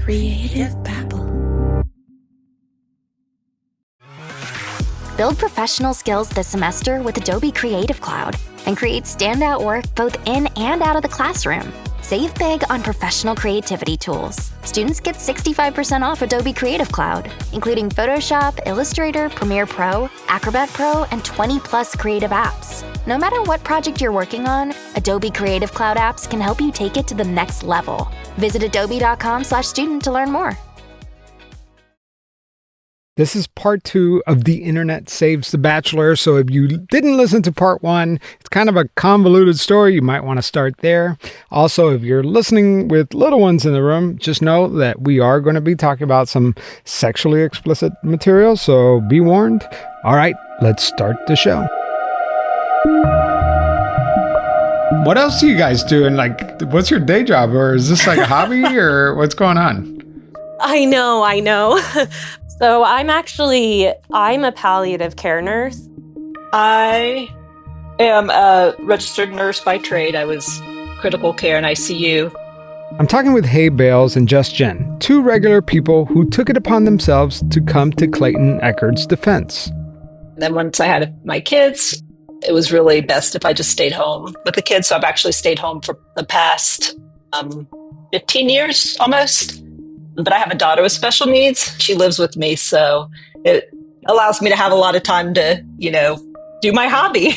Creative babble. Build professional skills this semester with Adobe Creative Cloud and create standout work both in and out of the classroom. Save big on professional creativity tools. Students get 65% off Adobe Creative Cloud, including Photoshop, Illustrator, Premiere Pro, Acrobat Pro, and 20 plus creative apps. No matter what project you're working on, Adobe Creative Cloud apps can help you take it to the next level. Visit adobe.com/student to learn more. This is part 2 of the Internet Saves the Bachelor. So if you didn't listen to part 1, it's kind of a convoluted story. You might want to start there. Also, if you're listening with little ones in the room, just know that we are going to be talking about some sexually explicit material. So be warned. All right, let's start the show. What else do you guys do? And like, what's your day job? Or is this like a hobby or what's going on? I know. So I'm a palliative care nurse. I am a registered nurse by trade. I was critical care and ICU. I'm talking with Hay Bales and Just Jen, 2 regular people who took it upon themselves to come to Clayton Echard's defense. And then once I had my kids, it was really best if I just stayed home with the kids. So I've actually stayed home for the past 15 years almost. But I have a daughter with special needs. She lives with me, so it allows me to have a lot of time to, do my hobby.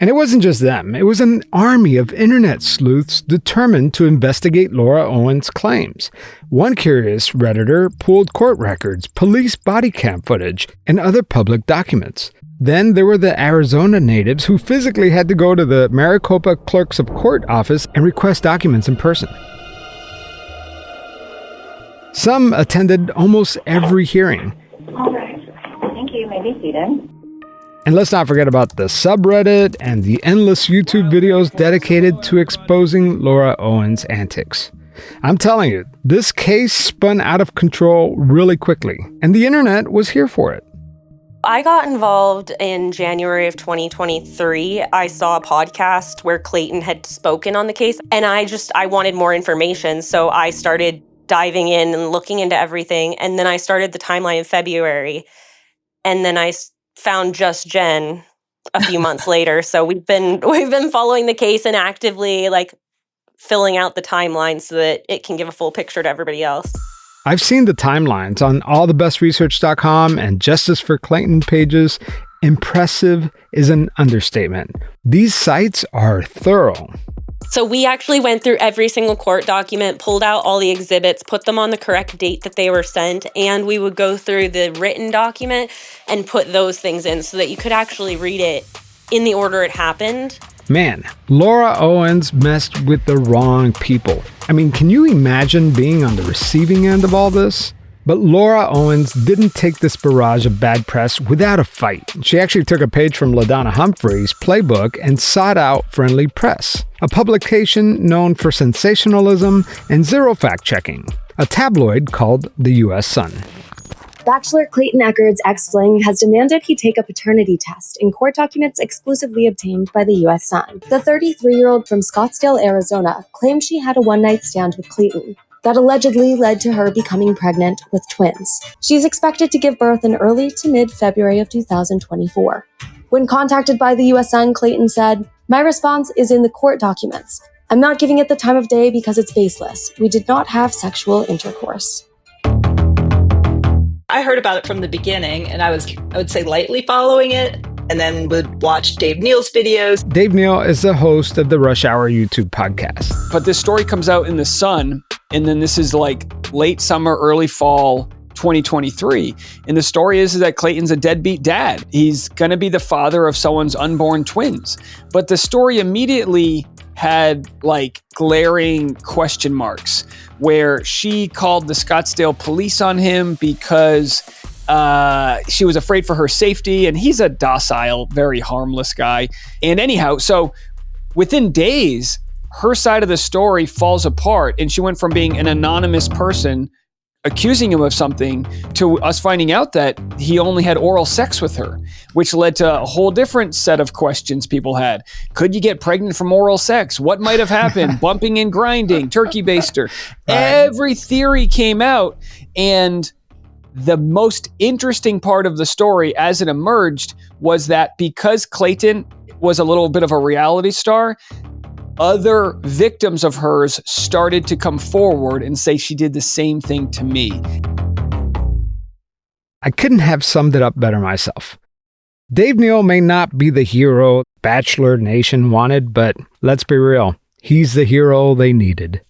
And it wasn't just them. It was an army of internet sleuths determined to investigate Laura Owens' claims. One curious Redditor pulled court records, police body cam footage, and other public documents. Then there were the Arizona natives who physically had to go to the Maricopa Clerks of Court office and request documents in person. Some attended almost every hearing. All right. Thank you. May be seated. And let's not forget about the subreddit and the endless YouTube videos dedicated to exposing Laura Owens' antics. I'm telling you, this case spun out of control really quickly, and the internet was here for it. I got involved in January of 2023. I saw a podcast where Clayton had spoken on the case, and I wanted more information, so I started diving in and looking into everything. And then I started the timeline in February. And then I found Just Jen a few months later. So we've been following the case and actively filling out the timeline so that it can give a full picture to everybody else. I've seen the timelines on allthebestresearch.com and Justice for Clayton pages. Impressive is an understatement. These sites are thorough. So we actually went through every single court document, pulled out all the exhibits, put them on the correct date that they were sent, and we would go through the written document and put those things in so that you could actually read it in the order it happened. Man, Laura Owens messed with the wrong people. I mean, can you imagine being on the receiving end of all this? But Laura Owens didn't take this barrage of bad press without a fight. She actually took a page from LaDonna Humphrey's playbook and sought out Friendly Press, a publication known for sensationalism and zero fact-checking, a tabloid called the U.S. Sun. Bachelor Clayton Echard's ex-fling has demanded he take a paternity test in court documents exclusively obtained by the U.S. Sun. The 33-year-old from Scottsdale, Arizona, claimed she had a one-night stand with Clayton that allegedly led to her becoming pregnant with twins. She's expected to give birth in early to mid-February of 2024. When contacted by the U.S. Sun, Clayton said, "My response is in the court documents. I'm not giving it the time of day because it's baseless. We did not have sexual intercourse." I heard about it from the beginning, and I would say lightly following it, and then would watch Dave Neal's videos. Dave Neal is the host of the Rush Hour YouTube podcast. But this story comes out in the Sun, and then this is late summer, early fall 2023. And the story is that Clayton's a deadbeat dad. He's going to be the father of someone's unborn twins. But the story immediately had glaring question marks where she called the Scottsdale police on him because she was afraid for her safety, and he's a docile, very harmless guy. And anyhow, so within days, her side of the story falls apart, and she went from being an anonymous person accusing him of something to us finding out that he only had oral sex with her, which led to a whole different set of questions people had. Could you get pregnant from oral sex? What might have happened? Bumping and grinding, turkey baster. Right. Every theory came out, and the most interesting part of the story as it emerged was that because Clayton was a little bit of a reality star, other victims of hers started to come forward and say she did the same thing to me. I couldn't have summed it up better myself. Dave Neal may not be the hero Bachelor Nation wanted, but let's be real, he's the hero they needed.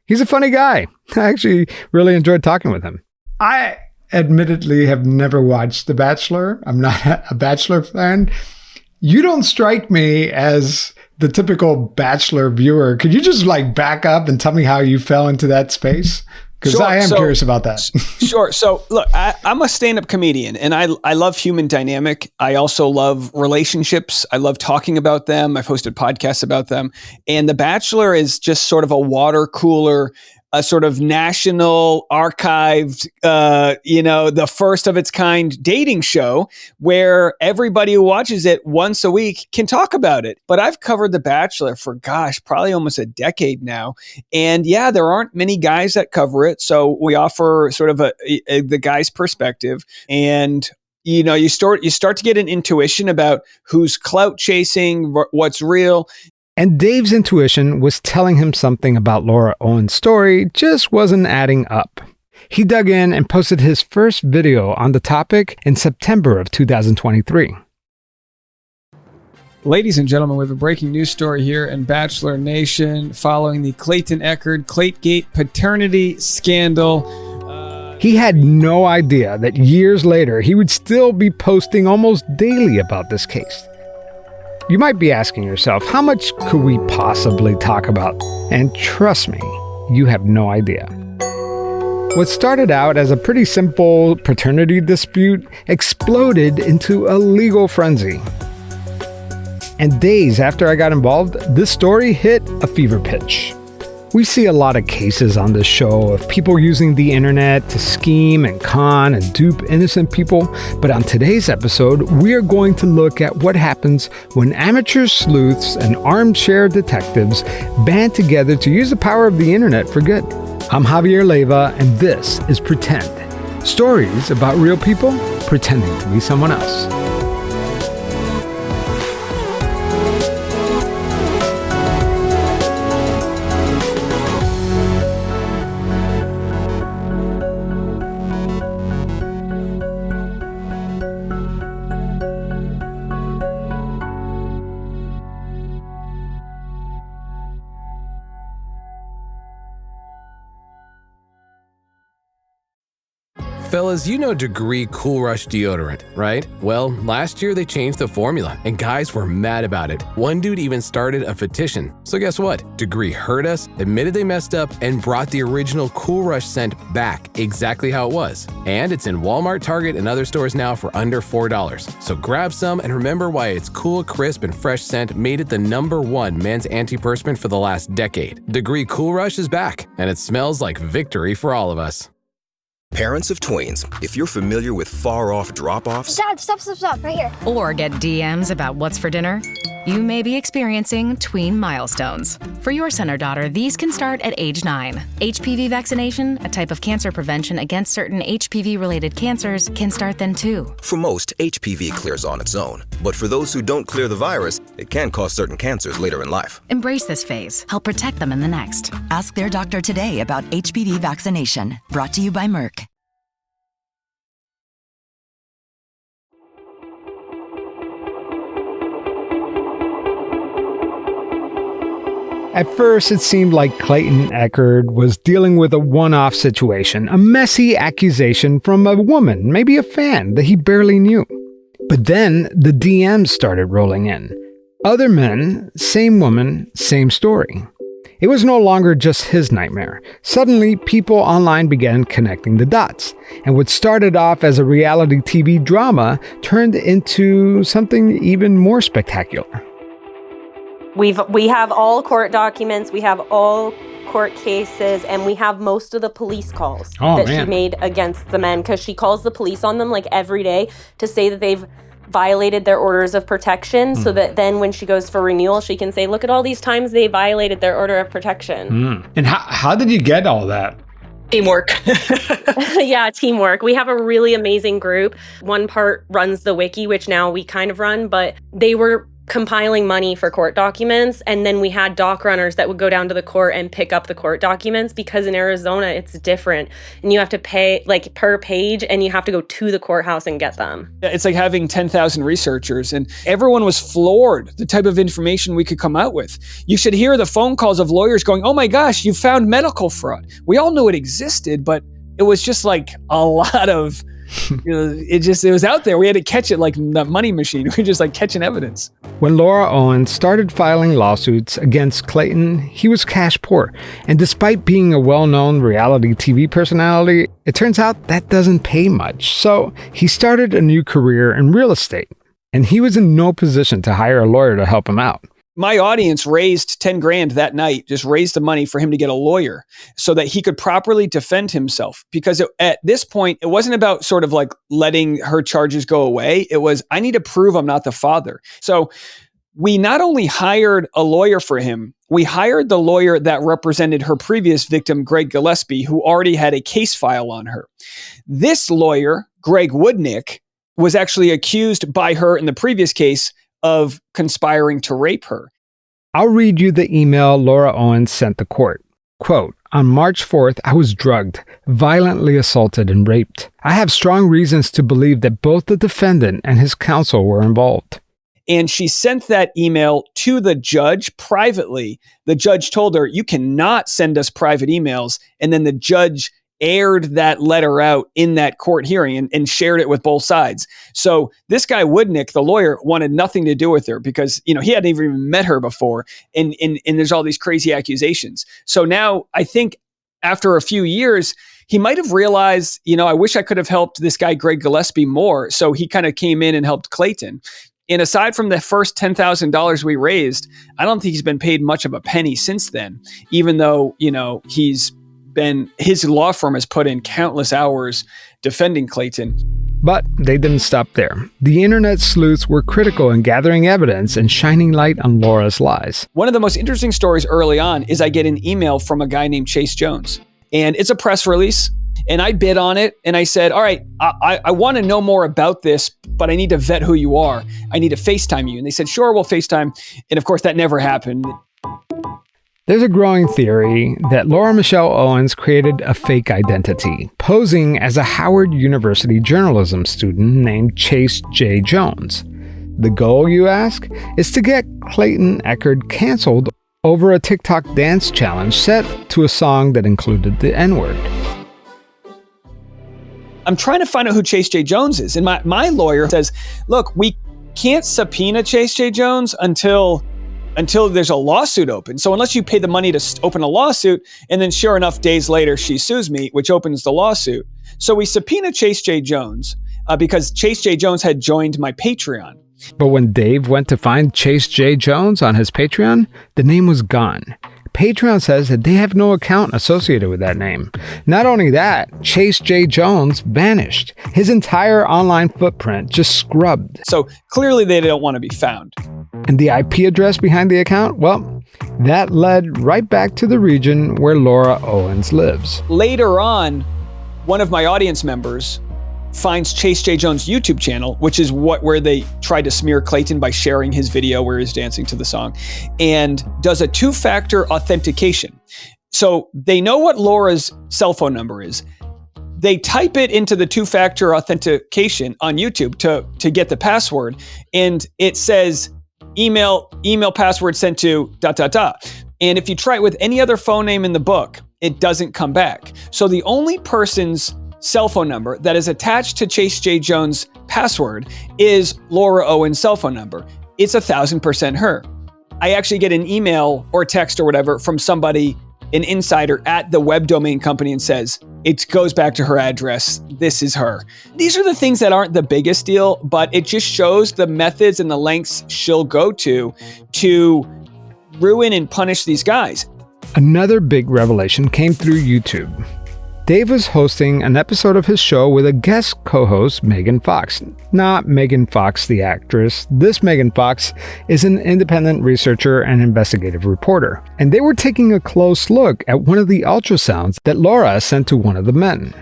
He's a funny guy. I actually really enjoyed talking with him. I admittedly have never watched The Bachelor. I'm not a Bachelor fan. You don't strike me as the typical Bachelor viewer. Could you just back up and tell me how you fell into that space? Because sure. I am curious about that. Sure. So look, I'm a stand-up comedian, and I love human dynamic. I also love relationships. I love talking about them. I've hosted podcasts about them. And The Bachelor is just sort of a water cooler, a sort of national archived, the first of its kind dating show where everybody who watches it once a week can talk about it. But I've covered The Bachelor for, probably almost a decade now. And yeah, there aren't many guys that cover it. So we offer sort of the guy's perspective. And you start to get an intuition about who's clout chasing, what's real. And Dave's intuition was telling him something about Laura Owens' story just wasn't adding up. He dug in and posted his first video on the topic in September of 2023. Ladies and gentlemen, we have a breaking news story here in Bachelor Nation following the Clayton Echard Claytegate paternity scandal. He had no idea that years later he would still be posting almost daily about this case. You might be asking yourself, how much could we possibly talk about? And trust me, you have no idea. What started out as a pretty simple paternity dispute exploded into a legal frenzy. And days after I got involved, this story hit a fever pitch. We see a lot of cases on this show of people using the internet to scheme and con and dupe innocent people. But on today's episode, we are going to look at what happens when amateur sleuths and armchair detectives band together to use the power of the internet for good. I'm Javier Leiva, and this is Pretend. Stories about real people pretending to be someone else. Fellas, you know Degree Cool Rush deodorant, right? Well, last year they changed the formula, and guys were mad about it. One dude even started a petition. So guess what? Degree heard us, admitted they messed up, and brought the original Cool Rush scent back exactly how it was. And it's in Walmart, Target, and other stores now for under $4. So grab some and remember why its cool, crisp, and fresh scent made it the #1 men's antiperspirant for the last decade. Degree Cool Rush is back, and it smells like victory for all of us. Parents of tweens, if you're familiar with far-off drop-offs... Dad, stop, right here. Or get DMs about what's for dinner, you may be experiencing tween milestones. For your son or daughter, these can start at age 9. HPV vaccination, a type of cancer prevention against certain HPV-related cancers, can start then too. For most, HPV clears on its own. But for those who don't clear the virus, it can cause certain cancers later in life. Embrace this phase. Help protect them in the next. Ask their doctor today about HPV vaccination. Brought to you by Merck. At first, it seemed like Clayton Echard was dealing with a one-off situation, a messy accusation from a woman, maybe a fan, that he barely knew. But then the DMs started rolling in. Other men, same woman, same story. It was no longer just his nightmare. Suddenly, people online began connecting the dots, and what started off as a reality TV drama turned into something even more spectacular. We have all court documents. We have all court cases, and we have most of the police calls she made against the men, because she calls the police on them like every day to say that they've violated their orders of protection, so that then when she goes for renewal, she can say, look at all these times they violated their order of protection. And how did you get all that? Teamwork. Yeah, teamwork. We have a really amazing group. One part runs the wiki, which now we kind of run, but they were compiling money for court documents, and then we had dock runners that would go down to the court and pick up the court documents, because in Arizona it's different and you have to pay like per page, and you have to go to the courthouse and get them. It's like having 10,000 researchers, and everyone was floored the type of information we could come out with. You should hear the phone calls of lawyers going, oh my gosh, you found medical fraud. We all knew it existed, but it was just like a lot of it was out there. We had to catch it like the money machine. We were just like catching evidence. When Laura Owens started filing lawsuits against Clayton, he was cash poor. And despite being a well-known reality TV personality, it turns out that doesn't pay much. So he started a new career in real estate, and he was in no position to hire a lawyer to help him out. My audience raised 10 grand that night, just raised the money for him to get a lawyer so that he could properly defend himself. Because at this point, it wasn't about sort of like letting her charges go away. It was, I need to prove I'm not the father. So we not only hired a lawyer for him, we hired the lawyer that represented her previous victim, Greg Gillespie, who already had a case file on her. This lawyer, Greg Woodnick, was actually accused by her in the previous case of conspiring to rape her. I'll read you the email Laura Owens sent the court. Quote, on March 4th, I was drugged, violently assaulted, and raped. I have strong reasons to believe that both the defendant and his counsel were involved. And she sent that email to the judge privately. The judge told her, you cannot send us private emails. And then the judge aired that letter out in that court hearing and shared it with both sides. So this guy Woodnick, the lawyer, wanted nothing to do with her because, he hadn't even met her before. And there's all these crazy accusations. So now I think after a few years, he might have realized, I wish I could have helped this guy, Greg Gillespie, more. So he kind of came in and helped Clayton. And aside from the first $10,000 we raised, I don't think he's been paid much of a penny since then, even though, his law firm has put in countless hours defending Clayton. But they didn't stop there. The internet sleuths were critical in gathering evidence and shining light on Laura's lies. One of the most interesting stories early on is I get an email from a guy named Chase Jones. And it's a press release. And I bid on it. And I said, all right, I want to know more about this, but I need to vet who you are. I need to FaceTime you. And they said, sure, we'll FaceTime. And of course, that never happened. There's a growing theory that Laura Michelle Owens created a fake identity, posing as a Howard University journalism student named Chase J. Jones. The goal, you ask, is to get Clayton Echard canceled over a TikTok dance challenge set to a song that included the N-word. I'm trying to find out who Chase J. Jones is. And my lawyer says, look, we can't subpoena Chase J. Jones until there's a lawsuit open. So unless you pay the money to open a lawsuit, and then sure enough, days later, she sues me, which opens the lawsuit. So we subpoena Chase J. Jones because Chase J. Jones had joined my Patreon. But when Dave went to find Chase J. Jones on his Patreon, the name was gone. Patreon says that they have no account associated with that name. Not only that, Chase J. Jones vanished. His entire online footprint just scrubbed. So clearly they don't want to be found. And the IP address behind the account? Well, that led right back to the region where Laura Owens lives. Later on, one of my audience members finds Chase J. Jones' YouTube channel, which is where they tried to smear Clayton by sharing his video where he's dancing to the song, and does a two-factor authentication. So they know what Laura's cell phone number is. They type it into the two-factor authentication on YouTube to get the password, and it says email password sent to ... And if you try it with any other phone name in the book, it doesn't come back. So the only person's cell phone number that is attached to Chase J. Jones' password is Laura Owens' cell phone number. It's 1,000% her. I actually get an email or text or whatever from somebody, an insider at the web domain company, and says, it goes back to her address. This is her. These are the things that aren't the biggest deal, but it just shows the methods and the lengths she'll go to ruin and punish these guys. Another big revelation came through YouTube. Dave was hosting an episode of his show with a guest co-host, Megan Fox. Not Megan Fox, the actress. This Megan Fox is an independent researcher and investigative reporter. And they were taking a close look at one of the ultrasounds that Laura sent to one of the men.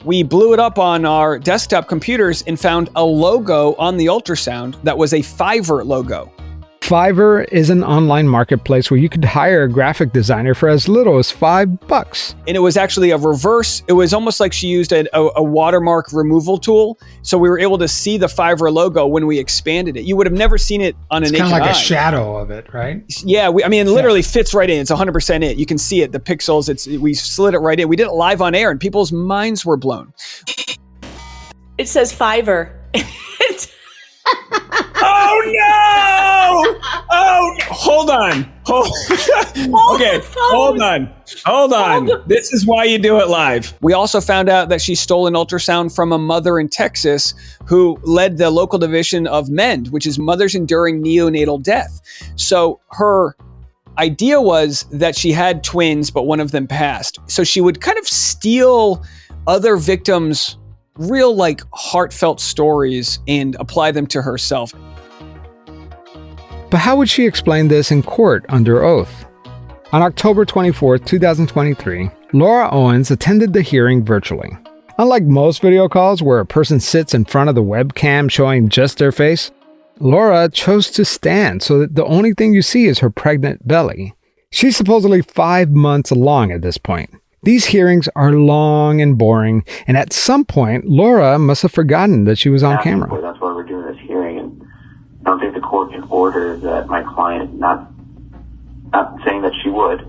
We blew it up on our desktop computers and found a logo on the ultrasound that was a Fiverr logo. Fiverr is an online marketplace where you could hire a graphic designer for as little as $5. And it was actually a reverse. It was almost like she used a watermark removal tool. So we were able to see the Fiverr logo when we expanded it. You would have never seen it on a naked eye. It's kind of like a shadow of it, right? Yeah, it literally fits right in. It's 100% it. You can see it, the pixels. We slid it right in. We did it live on air and people's minds were blown. It says Fiverr. Oh no! Oh, hold on. Okay, hold on. This is why you do it live. We also found out that she stole an ultrasound from a mother in Texas who led the local division of MEND, which is Mothers Enduring Neonatal Death. So her idea was that she had twins, but one of them passed. So she would kind of steal other victims' real heartfelt stories and apply them to herself. But how would she explain this in court under oath? On October 24, 2023, Laura Owens attended the hearing virtually. Unlike most video calls where a person sits in front of the webcam showing just their face, Laura chose to stand so that the only thing you see is her pregnant belly. She's supposedly 5 months along at this point. These hearings are long and boring, and at some point, Laura must have forgotten that she was on camera. That's why we're doing this hearing, and I don't think the court can order that my client, not saying that she would,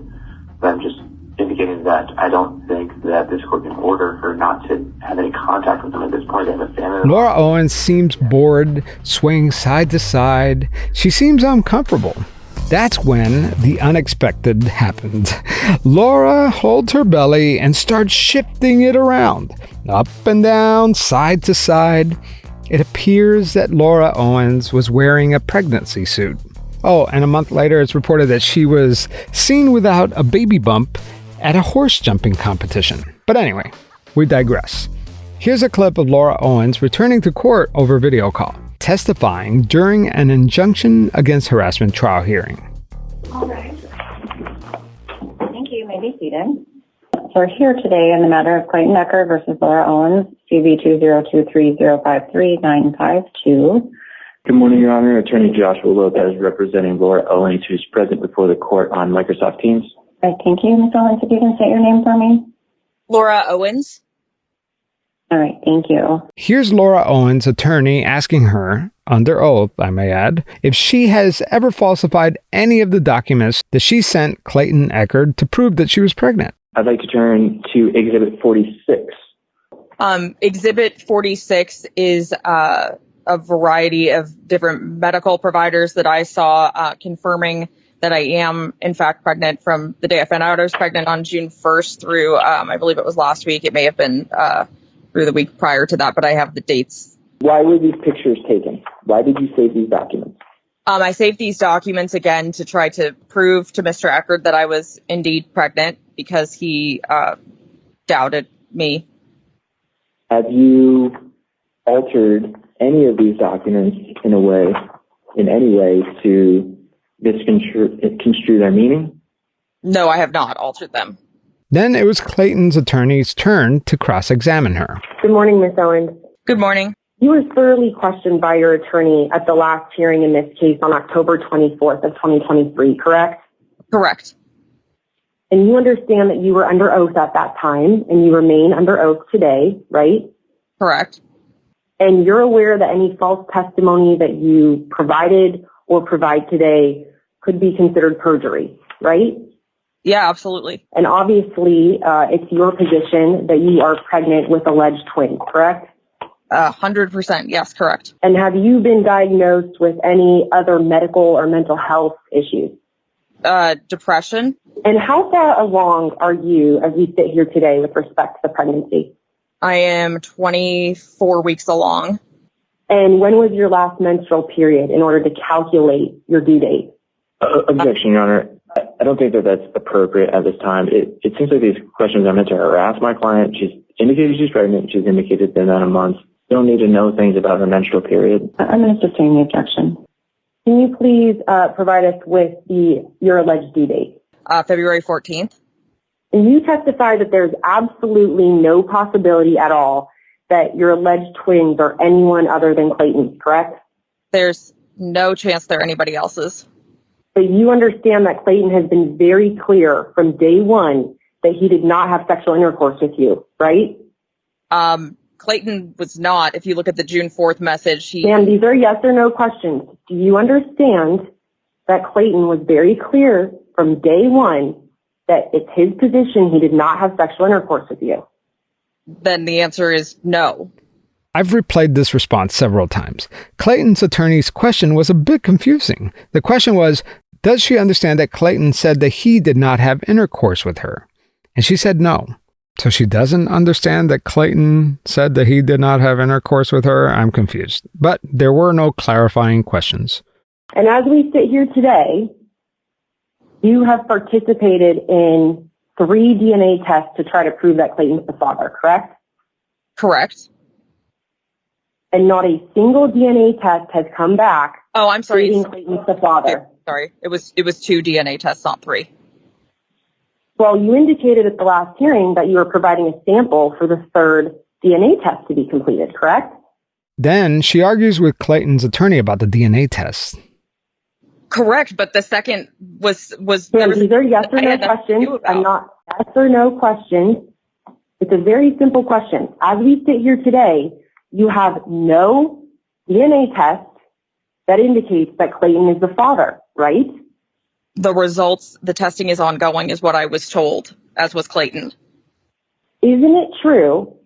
but I'm just indicating that I don't think that this court can order her not to have any contact with them at this point. They have a family. Laura Owens seems bored, swaying side to side. She seems uncomfortable. That's when the unexpected happened. Laura holds her belly and starts shifting it around, up and down, side to side. It appears that Laura Owens was wearing a pregnancy suit. Oh, and a month later, it's reported that she was seen without a baby bump at a horse jumping competition. But anyway, we digress. Here's a clip of Laura Owens returning to court over video call, testifying during an injunction against harassment trial hearing. All right. Thank you. You may be seated. So we're here today in the matter of Clayton Echard versus Laura Owens, CV 20230533952. Good morning, Your Honor. Attorney Joshua Lopez representing Laura Owens, who's present before the court on Microsoft Teams. All right, thank you, Ms. Owens. If you can say your name for me. Laura Owens. All right, thank you. Here's Laura Owens' attorney asking her, under oath, I may add, if she has ever falsified any of the documents that she sent Clayton Echard to prove that she was pregnant. I'd like to turn to Exhibit 46. Exhibit 46 is a variety of different medical providers that I saw confirming that I am, in fact, pregnant from the day I found out I was pregnant on June 1st through, I believe it was last week. It may have been through the week prior to that, but I have the dates. Why were these pictures taken? Why did you save these documents? I saved these documents again to try to prove to Mr. Echard that I was indeed pregnant because he doubted me. Have you altered any of these documents in any way to misconstrue their meaning? No, I have not altered them. Then it was Clayton's attorney's turn to cross-examine her. Good morning, Ms. Owens. Good morning. You were thoroughly questioned by your attorney at the last hearing in this case on October 24th of 2023, correct? Correct. And you understand that you were under oath at that time, and you remain under oath today, right? Correct. And you're aware that any false testimony that you provided or provide today could be considered perjury, right? Yeah, absolutely. And obviously, it's your position that you are pregnant with alleged twins, correct? 100%, yes, correct. And have you been diagnosed with any other medical or mental health issues? Depression. And how far along are you as we sit here today with respect to the pregnancy? I am 24 weeks along. And when was your last menstrual period in order to calculate your due date? Objection, Your Honor. I don't think that that's appropriate at this time. It seems like these questions are meant to harass my client. She's indicated she's pregnant. She's indicated it's been a month. You don't need to know things about her menstrual period. I'm going to sustain the objection. Can you please provide us with your alleged due date? February 14th. And you testify that there's absolutely no possibility at all that your alleged twins are anyone other than Clayton, correct? There's no chance they're anybody else's. But you understand that Clayton has been very clear from day one that he did not have sexual intercourse with you, right? Clayton was not. If you look at the June 4th message, Ma'am, these are yes or no questions. Do you understand that Clayton was very clear from day one that it's his position he did not have sexual intercourse with you? Then the answer is no. I've replayed this response several times. Clayton's attorney's question was a bit confusing. The question was, does she understand that Clayton said that he did not have intercourse with her? And she said no. So she doesn't understand that Clayton said that he did not have intercourse with her? I'm confused. But there were no clarifying questions. And as we sit here today, you have participated in 3 DNA tests to try to prove that Clayton's the father, correct? Correct. And not a single DNA test has come back. Oh, I'm sorry. Stating Clayton's the father. Sorry. It was 2 DNA tests, not 3. Well, you indicated at the last hearing that you were providing a sample for the 3rd DNA test to be completed, correct? Then she argues with Clayton's attorney about the DNA test. Correct, but the second was these are yes or no questions. I'm not yes or no questions. It's a very simple question. As we sit here today, you have no DNA test that indicates that Clayton is the father, right? The results, the testing is ongoing, is what I was told, as was Clayton. Isn't it true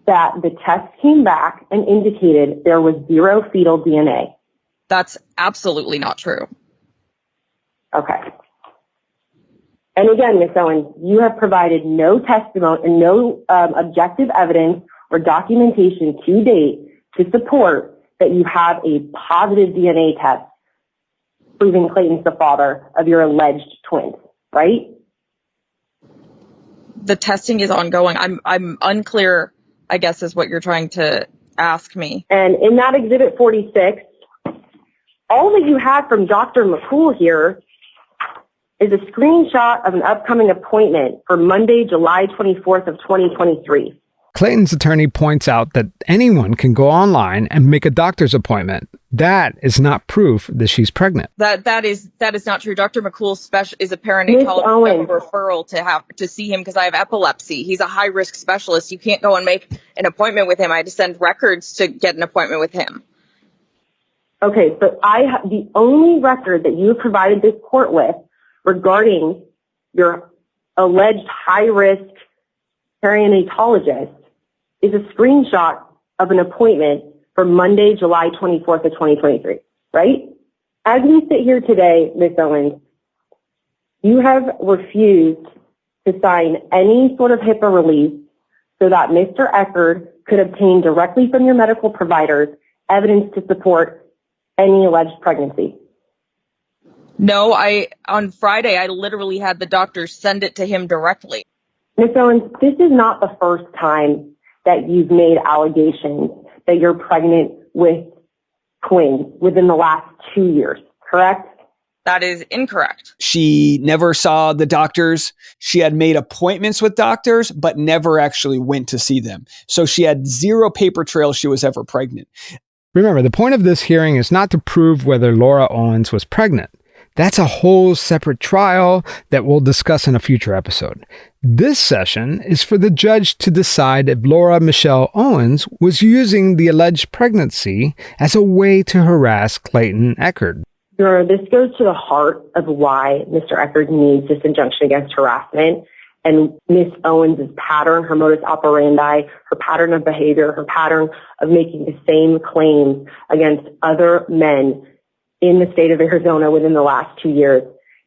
that the test came back and indicated there was 0 fetal DNA? That's absolutely not true. Okay. And again, Ms. Owens, you have provided no testimony and no objective evidence or documentation to date to support that you have a positive DNA test proving Clayton's the father of your alleged twins, right? The testing is ongoing. I'm unclear, I guess, is what you're trying to ask me. And in that Exhibit 46, all that you have from Dr. McCool here is a screenshot of an upcoming appointment for Monday, July 24th of 2023. Clayton's attorney points out that anyone can go online and make a doctor's appointment. That is not proof that she's pregnant. That is not true. Dr. McCool is a perinatologist. I have a referral to see him because I have epilepsy. He's a high risk specialist. You can't go and make an appointment with him. I had to send records to get an appointment with him. Okay, but the only record that you have provided this court with regarding your alleged high risk perinatologist is a screenshot of an appointment for Monday, July 24th of 2023, right? As we sit here today, Ms. Owens, you have refused to sign any sort of HIPAA release so that Mr. Echard could obtain directly from your medical providers evidence to support any alleged pregnancy. No, on Friday, I literally had the doctor send it to him directly. Ms. Owens, this is not the first time that you've made allegations that you're pregnant with twins within the last 2 years, correct? That is incorrect. She never saw the doctors. She had made appointments with doctors, but never actually went to see them. So she had 0 paper trail she was ever pregnant. Remember, the point of this hearing is not to prove whether Laura Owens was pregnant. That's a whole separate trial that we'll discuss in a future episode. This session is for the judge to decide if Laura Michelle Owens was using the alleged pregnancy as a way to harass Clayton Echard. Your Honor, this goes to the heart of why Mr. Echard needs this injunction against harassment. And Ms. Owens' pattern, her modus operandi, her pattern of behavior, her pattern of making the same claims against other men in the state of Arizona within the last 2 years.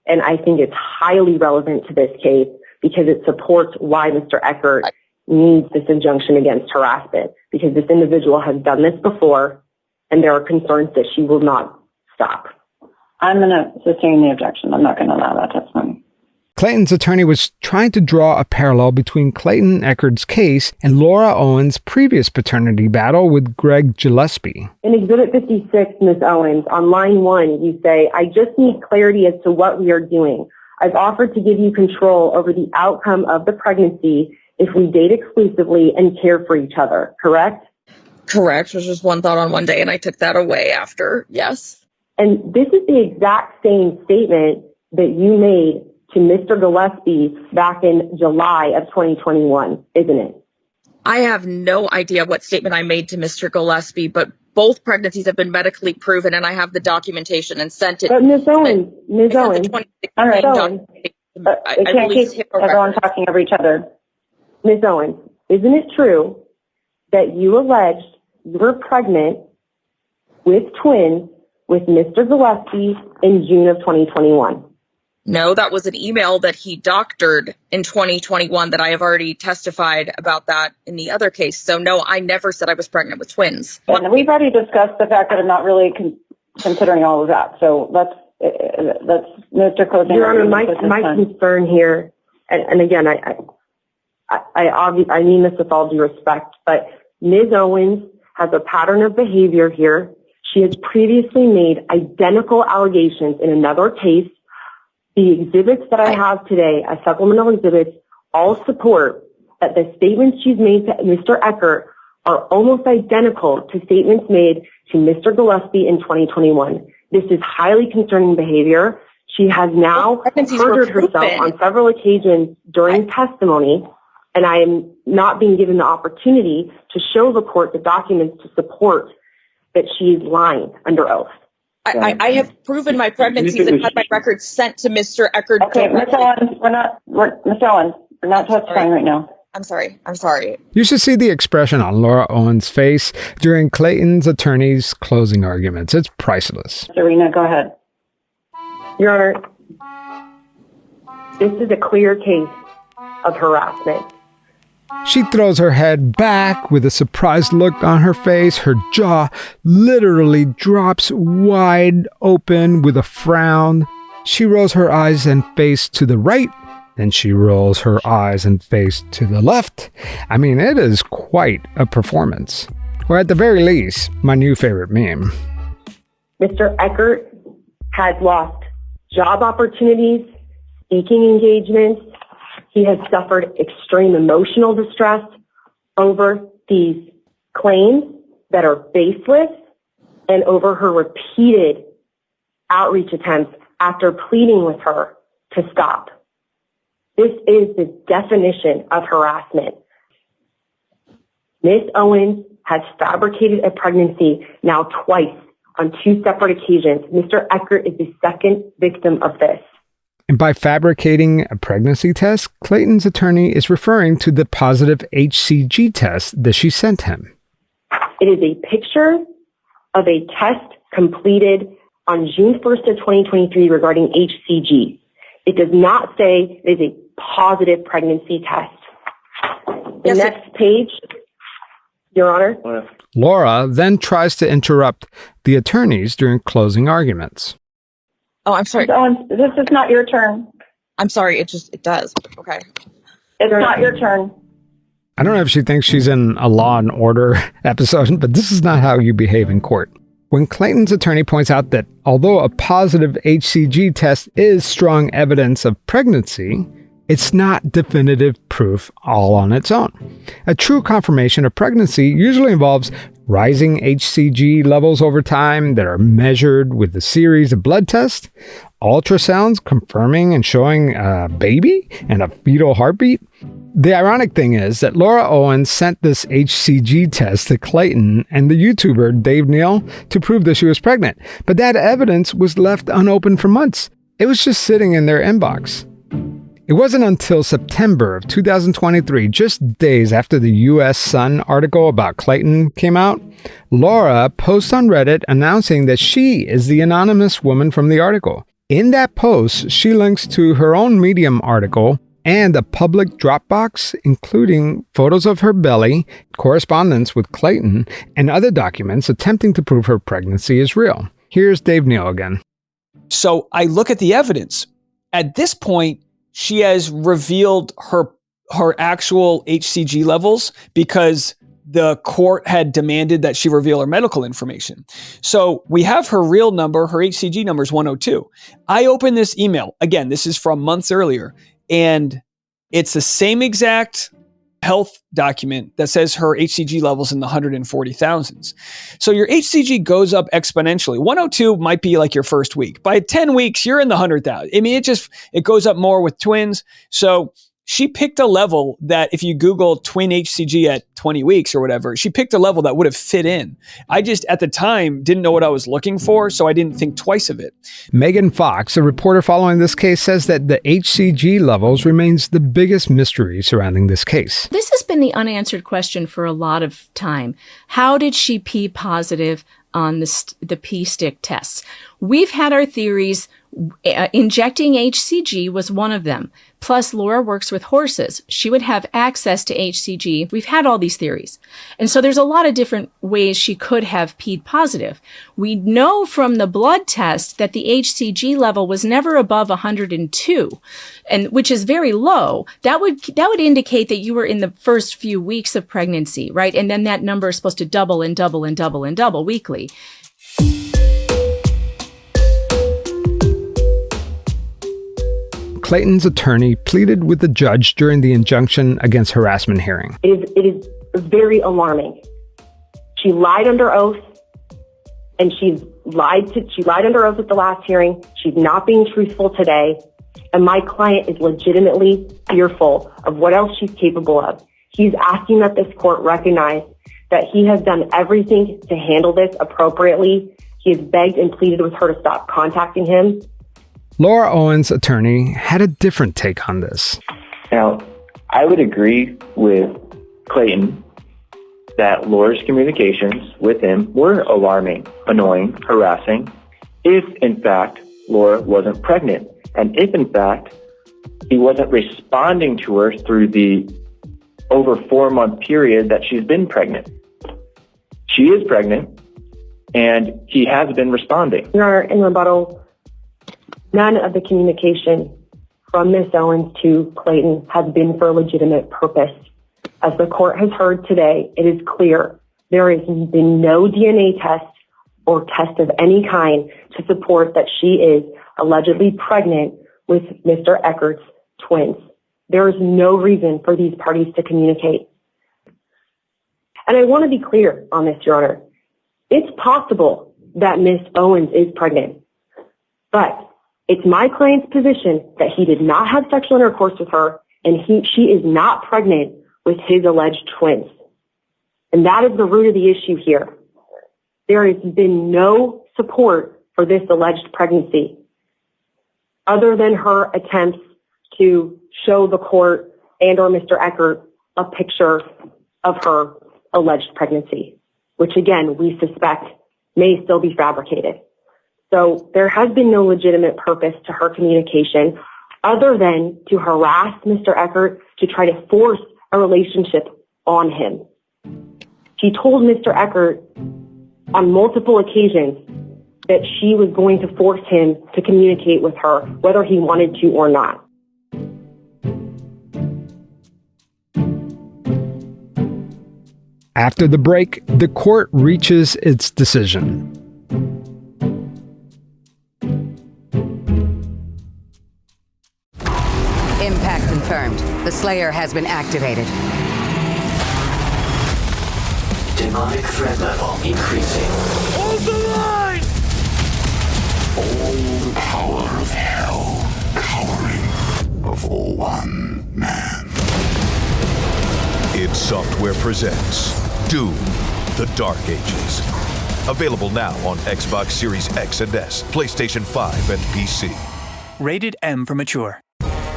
And I think it's highly relevant to this case because it supports why Mr. Echard needs this injunction against harassment, because this individual has done this before and there are concerns that she will not stop. I'm going to sustain the objection. I'm not going to allow that testimony. Clayton's attorney was trying to draw a parallel between Clayton Echard's case and Laura Owens' previous paternity battle with Greg Gillespie. In Exhibit 56, Ms. Owens, on line 1, you say, I just need clarity as to what we are doing. I've offered to give you control over the outcome of the pregnancy if we date exclusively and care for each other, correct? Correct. It was just one thought on one day, and I took that away after, yes. And this is the exact same statement that you made to Mr. Gillespie back in July of 2021, isn't it? I have no idea what statement I made to Mr. Gillespie, but both pregnancies have been medically proven, and I have the documentation and sent it. But Ms. Owens, all right, we can't keep everyone talking over each other. Ms. Owens, isn't it true that you alleged you were pregnant with twins with Mr. Gillespie in June of 2021? No, that was an email that he doctored in 2021 that I have already testified about that in the other case. So no, I never said I was pregnant with twins. And we've already discussed the fact that I'm not really considering all of that. So let's Mr. Closing. Your Honor, my concern here, and again, I mean this with all due respect, but Ms. Owens has a pattern of behavior here. She has previously made identical allegations in another case. The exhibits that I have today, as supplemental exhibits, all support that the statements she's made to Mr. Echard are almost identical to statements made to Mr. Gillespie in 2021. This is highly concerning behavior. She has now perjured herself on several occasions during testimony, and I am not being given the opportunity to show the court the documents to support that she is lying under oath. I have proven my pregnancies and had my records sent to Mr. Echard. Okay, Ms. Owens, we're not testifying right now. I'm sorry. You should see the expression on Laura Owens' face during Clayton's attorney's closing arguments. It's priceless. Serena, go ahead. Your Honor, this is a clear case of harassment. She throws her head back with a surprised look on her face. Her jaw literally drops wide open with a frown. She rolls her eyes and face to the right. Then she rolls her eyes and face to the left. I mean, it is quite a performance. Or at the very least, my new favorite meme. Mr. Echard has lost job opportunities, speaking engagements. He has suffered extreme emotional distress over these claims that are baseless and over her repeated outreach attempts after pleading with her to stop. This is the definition of harassment. Ms. Owens has fabricated a pregnancy now twice on 2 separate occasions. Mr. Echard is the second victim of this. And by fabricating a pregnancy test, Clayton's attorney is referring to the positive HCG test that she sent him. It is a picture of a test completed on June 1st of 2023 regarding HCG. It does not say it is a positive pregnancy test. The next page, Your Honor. Laura then tries to interrupt the attorneys during closing arguments. Oh, I'm sorry. This is not your turn. I'm sorry. It does. Okay. It's not your turn. I don't know if she thinks she's in a Law and Order episode, but this is not how you behave in court. When Clayton's attorney points out that although a positive HCG test is strong evidence of pregnancy, it's not definitive proof all on its own. A true confirmation of pregnancy usually involves rising HCG levels over time that are measured with a series of blood tests, ultrasounds confirming and showing a baby and a fetal heartbeat. The ironic thing is that Laura Owens sent this HCG test to Clayton and the YouTuber Dave Neal to prove that she was pregnant, but that evidence was left unopened for months. It was just sitting in their inbox. It wasn't until September of 2023, just days after the U.S. Sun article about Clayton came out, Laura posts on Reddit announcing that she is the anonymous woman from the article. In that post, she links to her own Medium article and a public Dropbox, including photos of her belly, correspondence with Clayton, and other documents attempting to prove her pregnancy is real. Here's Dave Neal again. So I look at the evidence. At this point, she has revealed her actual HCG levels because the court had demanded that she reveal her medical information. So we have her real number, her HCG number is 102. I open this email. Again, this is from months earlier, and it's the same exact health document that says her HCG levels in the 140,000s. So your HCG goes up exponentially. 102 might be like your first week. By 10 weeks, you're in the 100,000. I mean, it goes up more with twins. So she picked a level that if you Google twin HCG at 20 weeks or whatever, she picked a level that would have fit in. I just, at the time, didn't know what I was looking for, so I didn't think twice of it. Megan Fox, a reporter following this case, says that the HCG levels remains the biggest mystery surrounding this case. This has been the unanswered question for a lot of time. How did she P positive on the P-stick tests? We've had our theories. Injecting HCG was one of them. Plus, Laura works with horses. She would have access to HCG. We've had all these theories. And so there's a lot of different ways she could have P'd positive. We know from the blood test that the HCG level was never above 102, and which is very low. That would indicate that you were in the first few weeks of pregnancy, right? And then that number is supposed to double and double and double and double weekly. Clayton's attorney pleaded with the judge during the injunction against harassment hearing. It is very alarming. She lied under oath, and she lied under oath at the last hearing. She's not being truthful today, and my client is legitimately fearful of what else she's capable of. He's asking that this court recognize that he has done everything to handle this appropriately. He has begged and pleaded with her to stop contacting him. Laura Owens' attorney had a different take on this. Now, I would agree with Clayton that Laura's communications with him were alarming, annoying, harassing, if in fact Laura wasn't pregnant, and if in fact he wasn't responding to her through the over 4-month period that she's been pregnant. She is pregnant, and he has been responding. Your Honor, in rebuttal, none of the communication from Ms. Owens to Clayton has been for a legitimate purpose. As the court has heard today, it is clear there has been no DNA test or test of any kind to support that she is allegedly pregnant with Mr. Echard's twins. There is no reason for these parties to communicate. And I want to be clear on this, Your Honor. It's possible that Ms. Owens is pregnant, but it's my client's position that he did not have sexual intercourse with her, and she is not pregnant with his alleged twins. And that is the root of the issue here. There has been no support for this alleged pregnancy, other than her attempts to show the court and or Mr. Echard a picture of her alleged pregnancy, which again, we suspect may still be fabricated. So there has been no legitimate purpose to her communication other than to harass Mr. Echard to try to force a relationship on him. She told Mr. Echard on multiple occasions that she was going to force him to communicate with her, whether he wanted to or not. After the break, the court reaches its decision. Impact confirmed. The Slayer has been activated. Demonic threat level increasing. Hold the line! All the power of hell cowering before one man. id Software presents Doom, The Dark Ages. Available now on Xbox Series X and S, PlayStation 5, and PC. Rated M for mature.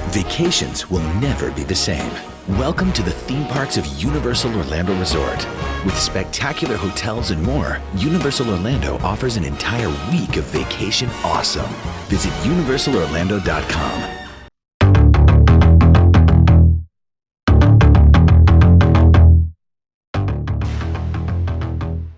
Vacations will never be the same. Welcome to the theme parks of Universal Orlando Resort. With spectacular hotels and more, Universal Orlando offers an entire week of vacation awesome. Visit universalorlando.com.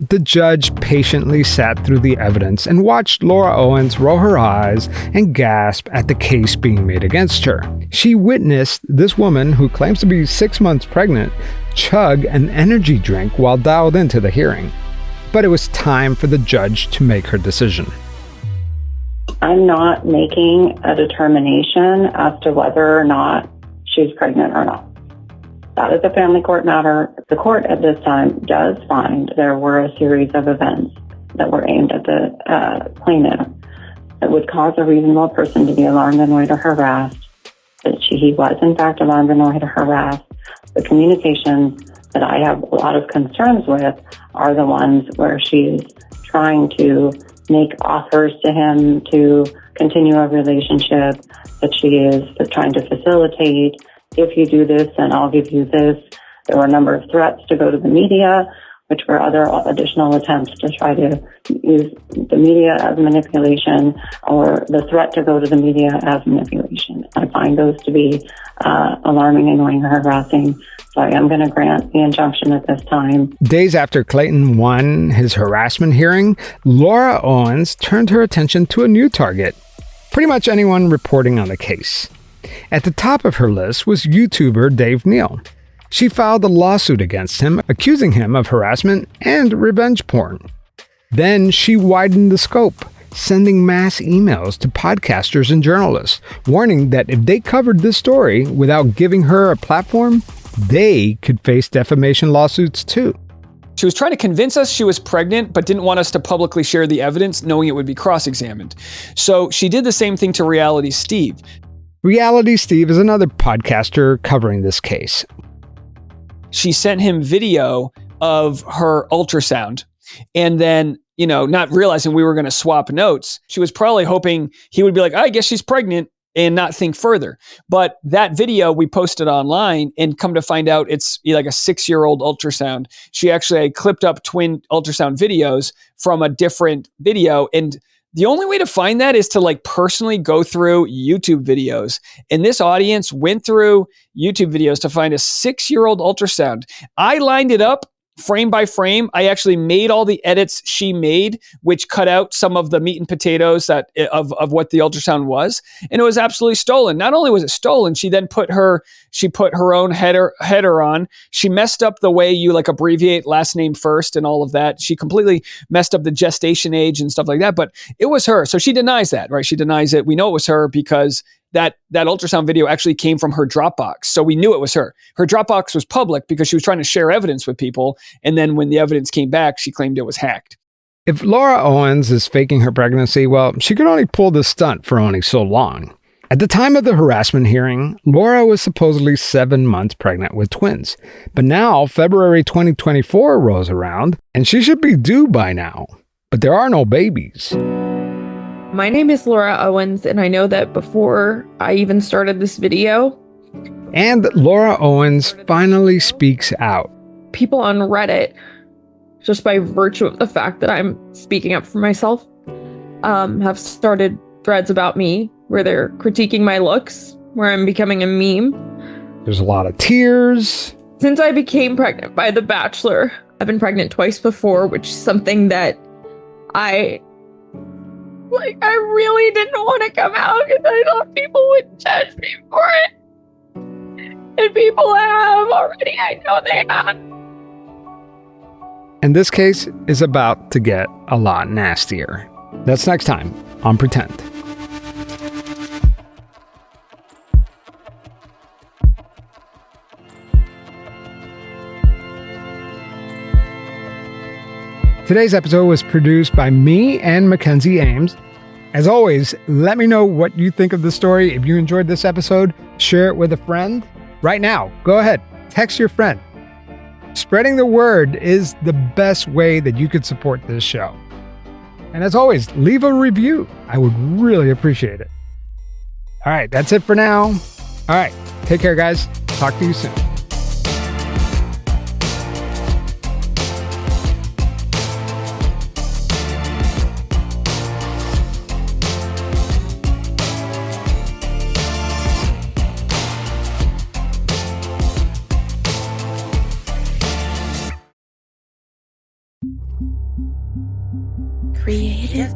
the judge patiently sat through the evidence and watched Laura Owens roll her eyes and gasp at the case being made against her. She witnessed this woman, who claims to be 6 months pregnant, chug an energy drink while dialed into the hearing. But it was time for the judge to make her decision. I'm not making a determination as to whether or not she's pregnant or not. That is a family court matter. The court at this time does find there were a series of events that were aimed at the plaintiff that would cause a reasonable person to be alarmed, annoyed, or harassed. That he was, in fact, alarmed, annoyed, or harassed. The communications that I have a lot of concerns with are the ones where she's trying to make offers to him to continue a relationship, that she is trying to facilitate. If you do this, then I'll give you this. There were a number of threats to go to the media, which were other additional attempts to try to use the media as manipulation, or the threat to go to the media as manipulation. I find those to be alarming, annoying, or harassing. So I am going to grant the injunction at this time. Days after Clayton won his harassment hearing, Laura Owens turned her attention to a new target. Pretty much anyone reporting on the case. At the top of her list was YouTuber Dave Neal. She filed a lawsuit against him, accusing him of harassment and revenge porn. Then she widened the scope, sending mass emails to podcasters and journalists, warning that if they covered this story without giving her a platform, they could face defamation lawsuits too. She was trying to convince us she was pregnant, but didn't want us to publicly share the evidence, knowing it would be cross-examined. So she did the same thing to Reality Steve. Reality Steve is another podcaster covering this case. She sent him video of her ultrasound, and then, not realizing we were going to swap notes, she was probably hoping he would be like, I guess she's pregnant, and not think further. But that video we posted online, and come to find out it's like a 6-year-old ultrasound. She actually had clipped up twin ultrasound videos from a different video, and the only way to find that is to personally go through YouTube videos. And this audience went through YouTube videos to find a 6-year-old ultrasound. I lined it up frame by frame. I actually made all the edits she made, which cut out some of the meat and potatoes of what the ultrasound was. And it was absolutely stolen. Not only was it stolen, she then put her own header on. She messed up the way you abbreviate last name first and all of that. She completely messed up the gestation age and stuff like that, but it was her. So she denies that, right? She denies it. We know it was her because that ultrasound video actually came from her Dropbox. So we knew it was her. Her Dropbox was public because she was trying to share evidence with people. And then when the evidence came back, she claimed it was hacked. If Laura Owens is faking her pregnancy, well, she could only pull this stunt for only so long. At the time of the harassment hearing, Laura was supposedly 7 months pregnant with twins. But now, February 2024 rolls around, and she should be due by now. But there are no babies. My name is Laura Owens, and I know that before I even started this video. And Laura Owens finally speaks out. People on Reddit, just by virtue of the fact that I'm speaking up for myself, have started threads about me where they're critiquing my looks, where I'm becoming a meme. There's a lot of tears. Since I became pregnant by The Bachelor, I've been pregnant twice before, which is something that I really didn't want to come out because I thought people would judge me for it. And people have already. I know they have. And this case is about to get a lot nastier. That's next time on Pretend. Today's episode was produced by me and Mackenzie Ames. As always, let me know what you think of the story. If you enjoyed this episode, share it with a friend. Right now, go ahead, text your friend. Spreading the word is the best way that you could support this show. And as always, leave a review. I would really appreciate it. All right, that's it for now. All right, take care, guys. Talk to you soon. creative